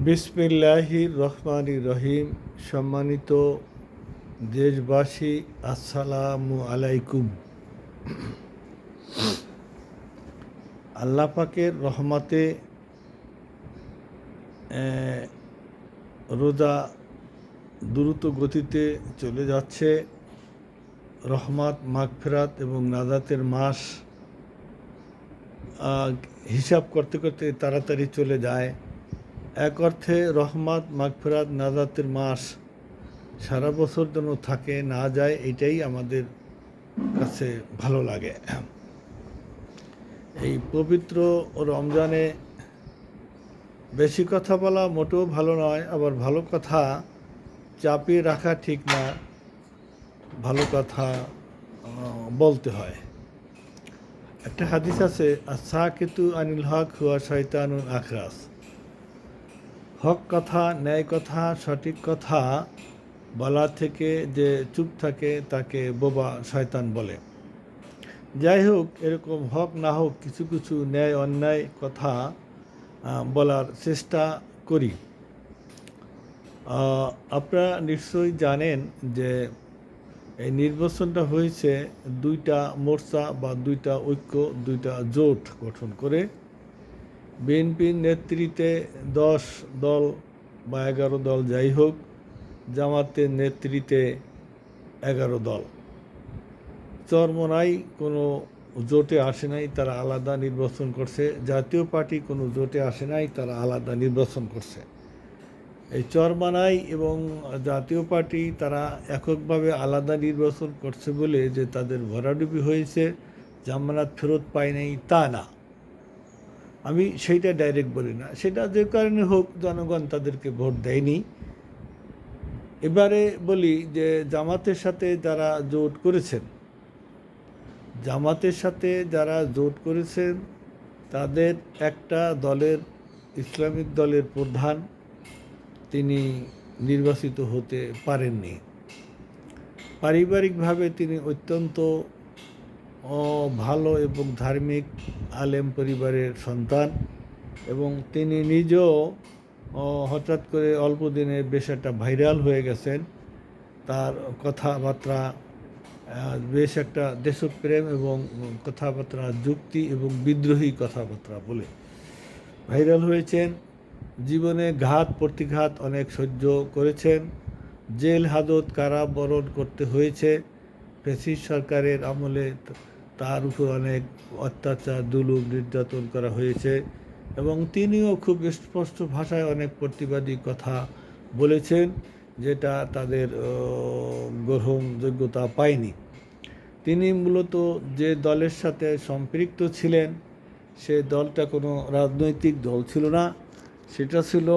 বিসমিল্লাহির রহমানির রহিম। সম্মানিত দেশবাসী, আসসালামু আলাইকুম। আল্লাহ পাকের রহমতে রোজা দ্রুত গতিতে চলে যাচ্ছে। রহমত, মাগফিরাত এবং নাজাতের মাস হিসাব করতে করতে তাড়াতাড়ি চলে যায়। এক অর্থে রহমত, মাগফিরাত, নাজাতের মাস সারা বছর যেন থাকে না যায়, এটাই আমাদের কাছে ভালো লাগে। এই পবিত্র রমজানে বেশি কথা বলা মোটেও ভালো নয়, আবার ভালো কথা চাপিয়ে রাখা ঠিক না। ভালো কথা বলতে হয়। একটা হাদিস আছে, আসাকিতু আনিল হক হুয়া শয়তানুল আখরাস। হক কথা, ন্যায় কথা, সঠিক কথা বলা থেকে যে চুপ থাকে তাকে বোবা শয়তান বলে। যাই হোক, এরকম হক না হোক কিছু কিছু ন্যায় অন্যায় কথা বলার চেষ্টা করি। আপনারা নিশ্চয়ই জানেন যে এই নির্বাচনটা হয়েছে দুইটা মোর্চা বা দুইটা ঐক্য, দুইটা জোট গঠন করে। বিএনপির নেতৃত্বে 10 দল বা 11 দল, যাই হোক, জামাতের নেতৃত্বে 11 দল। চরমোনাই কোনো জোটে আসে নাই, তারা আলাদা নির্বাচন করছে। জাতীয় পার্টি কোনো জোটে আসে নাই, তারা আলাদা নির্বাচন করছে। এই চরমানাই এবং জাতীয় পার্টি তারা এককভাবে আলাদা নির্বাচন করছে বলে যে তাদের ভরাডুবি হয়েছে, জামানত ফেরত পায় নাই, তা না। আমি সেইটা ডাইরেক্ট বলি না, সেটা যে কারণে হোক জনগণ তাদেরকে ভোট দেয়নি। এবারে বলি যে জামাতের সাথে যারা জোট করেছেন, তাদের একটা দলের, ইসলামিক দলের প্রধান, তিনি নির্বাচিত হতে পারেননি। পারিবারিকভাবে তিনি অত্যন্ত ভালো এবং ধার্মিক আলেম পরিবারের সন্তান, এবং তিনি নিজেও হঠাৎ করে অল্প দিনে বেশ একটা ভাইরাল হয়ে গেছেন। তার কথাবার্তা বেশ একটা দেশপ্রেম এবং কথাবার্তা যুক্তি এবং বিদ্রোহী কথাবার্তা বলে ভাইরাল হয়েছেন। জীবনে ঘাত প্রতিঘাত অনেক সহ্য করেছেন, জেল হাজত কারাবরণ করতে হয়েছে। ফ্যাসিস্ট সরকারের আমলে তার উপর অনেক অত্যাচার, জুলুম, নির্যাতন করা হয়েছে, এবং তিনিও খুব স্পষ্ট ভাষায় অনেক প্রতিবাদী কথা বলেছেন, যেটা তাদের গ্রহণযোগ্যতা পায়নি। তিনি মূলত যে দলের সাথে সম্পৃক্ত ছিলেন, সে দলটা কোনো রাজনৈতিক দল ছিল না, সেটা ছিল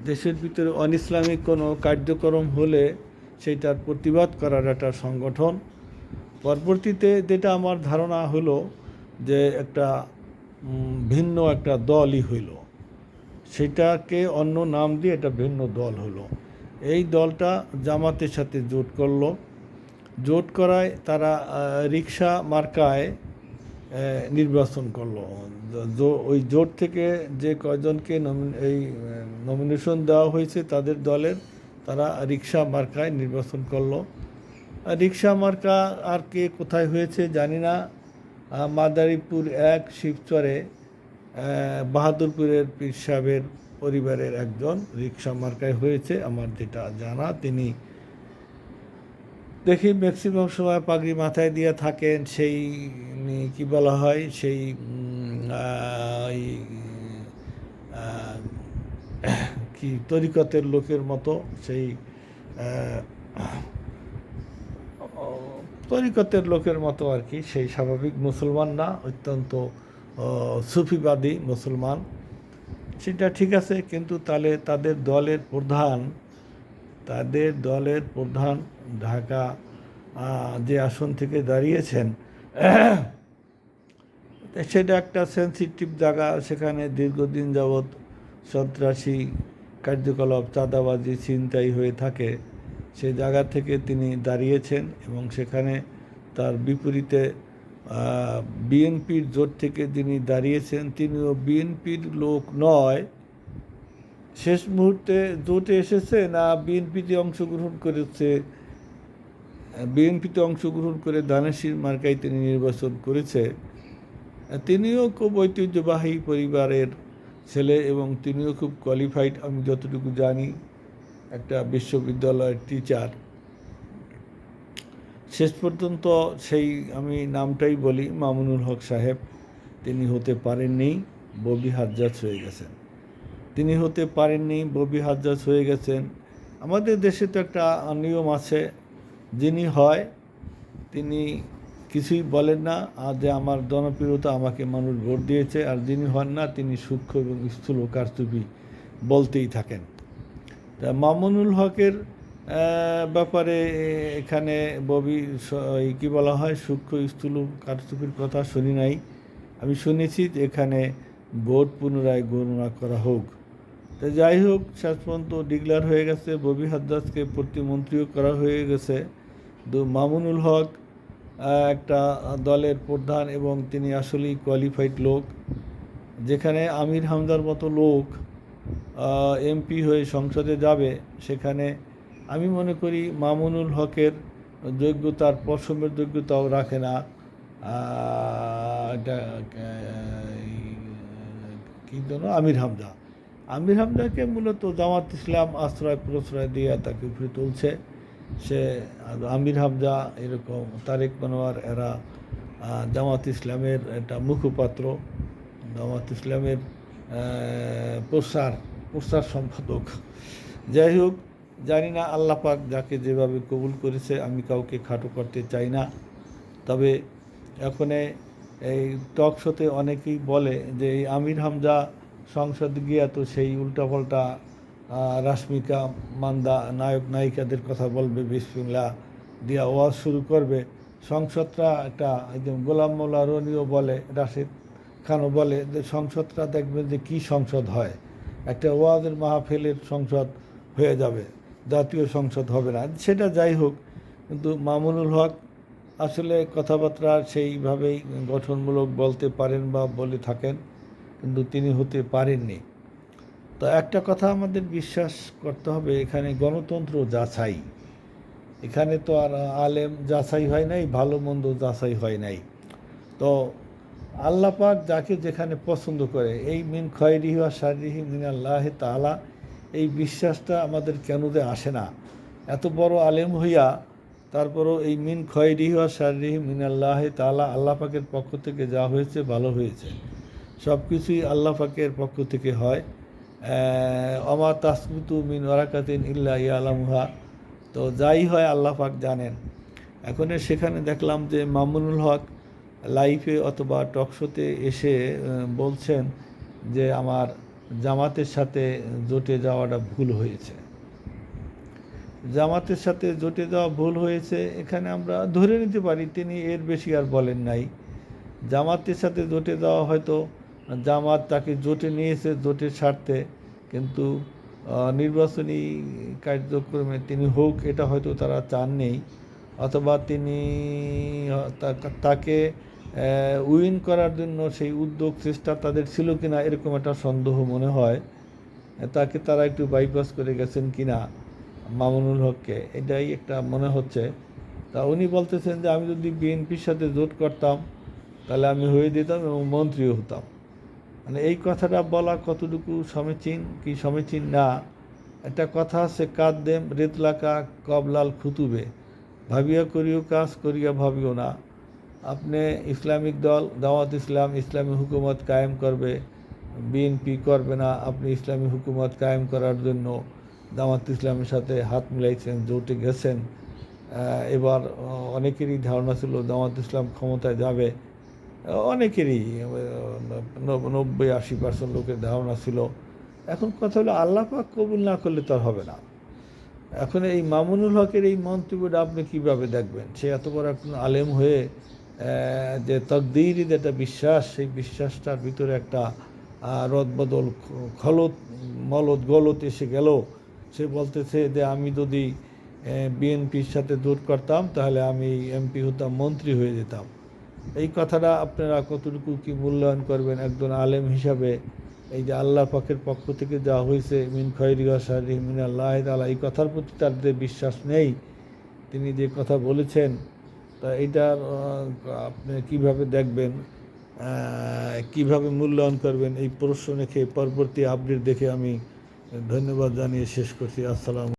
দেশের ভিতরে অনইসলামিক কোনো কার্যক্রম হলে সেইটার প্রতিবাদ করার একটা সংগঠন। পরবর্তীতে যেটা আমার ধারণা হলো যে একটা ভিন্ন একটা দলই হইল, সেটাকে অন্য নাম দিয়ে এটা ভিন্ন দল হলো। এই দলটা জামাতের সাথে জোট করলো। জোট করায় তারা রিক্সা মার্কায় নির্বাচন করলো। ওই জোট থেকে যে কয়জনকে এই নমিনেশন দেওয়া হয়েছে তাদের দলের, তারা রিক্সা মার্কায় নির্বাচন করলো। রিক্সা মার্কা আর কে কোথায় হয়েছে জানি না। মাদারীপুর 1 শিবচরে বাহাদুরপুরের পীর সাহেবের পরিবারের একজন রিক্সা মার্কায় হয়েছে আমার যেটা জানা। তিনি দেখি ম্যাক্সিমাম সময় পাগড়ি মাথায় দিয়ে থাকেন, সেই কি বলা হয়, সেই কি তরিকতের লোকের মতো, সেই তরিকতের লোকের মতো আর কি, সেই স্বাভাবিক মুসলমান না, অত্যন্ত সুফিবাদী মুসলমান। সেটা ঠিক আছে, কিন্তু তাহলে তাদের দলের প্রধান ঢাকা যে আসন থেকে দাঁড়িয়েছেন, সেটা একটা সেন্সিটিভ জায়গা। সেখানে দীর্ঘদিন যাবৎ সন্ত্রাসী কার্যকলাপ, চাঁদাবাজি, ছিনতাই হয়ে থাকে। সে জায়গা থেকে তিনি দাঁড়িয়েছেন, এবং সেখানে তার বিপরীতে বিএনপির জোট থেকে যিনি দাঁড়িয়েছেন, তিনিও বিএনপির লোক নয়, শেষ মুহূর্তে জোটে এসেছে না বিএনপিতে অংশগ্রহণ করেছে? বিএনপিতে অংশগ্রহণ করে ধানেশীর মার্কায় তিনি নির্বাচন করেছে। তিনিও খুব ঐতিহ্যবাহী পরিবারের ছেলে এবং তিনিও খুব কোয়ালিফাইড, আমি যতটুকু জানি একটা বিশ্ববিদ্যালয়ের টিচার। শেষ পর্যন্ত সেই আমি নামটাই বলি, মামুনুল হক সাহেব, তিনি হতে পারেননি, ববি হাজ্জাজ হয়ে গেছেন। তিনি হতে পারেননি, ববি হাজ্জাজ হয়ে গেছেন। আমাদের দেশে তো একটা নিয়ম আছে, যিনি হয় তিনি কিছুই বলেন না, আর যে আমার জনপ্রিয়তা, আমাকে মানুষ ভোট দিয়েছে, আর যিনি হন না তিনি সূক্ষ্ম এবং স্থূল কারচুপি বলতেই থাকেন। তা মামুনুল হকের ব্যাপারে এখানে ববি কী বলা হয়, সূক্ষ্ম স্থূল কারচুপির কথা শুনি নাই। আমি শুনেছি যে এখানে ভোট পুনরায় গণনা করা হোক। তো যাই হোক, শেষ পর্যন্ত ডিক্লেয়ার হয়ে গেছে, ববি হাজ্জাজকে প্রতিমন্ত্রীও করা হয়ে গেছে। মামুনুল হক একটা দলের প্রধান এবং তিনি আসলেই কোয়ালিফাইড লোক। যেখানে আমির হামজার মতো লোক এমপি হয়ে সংসদে যাবে, সেখানে আমি মনে করি মামুনুল হকের যোগ্যতার পশমের যোগ্যতাও রাখে না। এটা কী জন্য আমির হামজাকে মূলত জামাত ইসলাম আশ্রয় প্রশ্রয় দিয়ে তাকে উপরে তুলছে। সে আমির হামজা, এরকম তারেক মনোয়ার, এরা জামাত ইসলামের একটা মুখপাত্র, জামাত ইসলামের প্রচার সম্পাদক। যাই হোক, জানি না আল্লাহ পাক যাকে যেভাবে কবুল করেছে, আমি কাউকে খাটো করতে চাই না। তবে এখন এই টক শোতে অনেকেই বলে যে এই আমির হামজা সংসদে গিয়া তো সেই উল্টাপাল্টা রাশ্মিকা মান্দা নায়ক নায়িকাদের কথা বলবে, বিসমিল্লাহ দিয়া ওয়াজ শুরু করবে। সংসদটা একটা একদম গোলাম মোল্লা রনিও বলে, রাশেদ খানও বলে যে সংসদটা দেখবেন যে কী সংসদ হয়, একটা ওয়াজের মাহফিলের সংসদ হয়ে যাবে, জাতীয় সংসদ হবে না। সেটা যাই হোক, কিন্তু মামুনুল হক আসলে কথাবার্তা সেইভাবেই গঠনমূলক বলতে পারেন বা বলে থাকেন, কিন্তু তিনি হতে পারেননি। তো একটা কথা আমাদের বিশ্বাস করতে হবে, এখানে গণতন্ত্র যাচাই, এখানে তো আর আলেম যাচাই হয় নাই, ভালো মন্দ যাচাই হয় নাই। তো আল্লাহ পাক যাকে যেখানে পছন্দ করে, এই মিন খয়রিহি ওয়া শাররিহি মিনাল্লাহি তাআলা, এই বিশ্বাসটা আমাদের কেন যে আসে না? এত বড় আলেম হইয়া তারপরও এই মিন খয়রিহি ওয়া শাররিহি মিনাল্লাহি তাআলা, আল্লাহ পাকের পক্ষ থেকে যা হয়েছে ভালো হয়েছে, সব কিছুই আল্লাহ পাকের পক্ষ থেকে হয়। অমা তাসকুতু মিন ওয়ারাকাতিন ইল্লা ইয়ালামুহা, তো যাই হয় আল্লাহ পাক জানেন। এখন সেখানে দেখলাম যে মামুনুল হক লাইভে অথবা টকশোতে এসে বলছেন যে আমার জামাতের সাথে জোটে যাওয়াটা ভুল হয়েছে। জামাতের সাথে জোটে যাওয়া ভুল হয়েছে, এখানে আমরা ধরে নিতে পারি তিনি এর বেশি আর বলেন নাই। জামাতের সাথে জোটে যাওয়া, হয়তো জামাত তাকে জোটে নিয়েছে জোটের স্বার্থে, কিন্তু নির্বাচনী কার্যক্রমে তিনি হোক এটা হয়তো তারা চাননি, অথবা তিনি তাকে উইন করার জন্য সেই উদ্যোগ চেষ্টা তাদের ছিল কিনা, এরকম একটা সন্দেহ মনে হয়। তাকে তারা একটু বাইপাস করে গেছেন কিনা মামুনুল হককে, এটাই একটা মনে হচ্ছে। তা উনি বলতেছেন যে আমি যদি বিএনপির সাথে জোট করতাম তাহলে আমি হয়ে দিতাম এবং মন্ত্রীও হতাম। মানে এই কথাটা বলা কতটুকু সমীচীন কি সমীচীন না, একটা কথা আছে, কাদ্দেম রেতলাকা কবলাল খুতুবে, ভাবিয়া করিও কাজ, করিয়া ভাবিও না। আপনি ইসলামিক দল জামাত ইসলাম ইসলামী হুকুমত কায়েম করবে, বিএনপি করবে না। আপনি ইসলামী হুকুমত কায়েম করার জন্য জামাত ইসলামের সাথে হাত মিলাইছেন, জোটে গেছেন। এবার অনেকেরই ধারণা ছিল জামাত ইসলাম ক্ষমতায় যাবে, অনেকেরই 90-80% লোকের ধারণা ছিল। এখন কথা হলো আল্লাহ পাক কবুল না করলে তো আর হবে না। এখন এই মামুনুল হকের এই মন্তব্যটা আপনি কীভাবে দেখবেন? সে এত বড় একজন আলেম হয়ে যে তকদীর যেটা বিশ্বাস, সেই বিশ্বাসটার ভিতরে একটা রদবদল, গলত এসে গেল। সে বলতেছে যে আমি যদি বিএনপির সাথে জোট করতাম তাহলে আমি এমপি হতাম, মন্ত্রী হয়ে যেতাম। এই কথাটা আপনারা কতটুকু কি মূল্যায়ন করবেন একজন আলেম হিসাবে? এই যে আল্লাহ পাকের পক্ষ থেকে দেওয়া হয়েছে মিন খৈরি ওয়াশারি মিন আল্লাহ তাআলা, এই কথার প্রতি তার যে বিশ্বাস নেই, তিনি যে কথা বলেছেন, তা এইটার আপনি কীভাবে দেখবেন, কিভাবে মূল্যায়ন করবেন, এই প্রশ্ন রেখে পরবর্তী আপডেট দেখে আমি ধন্যবাদ জানিয়ে শেষ করছি। আসসালাম।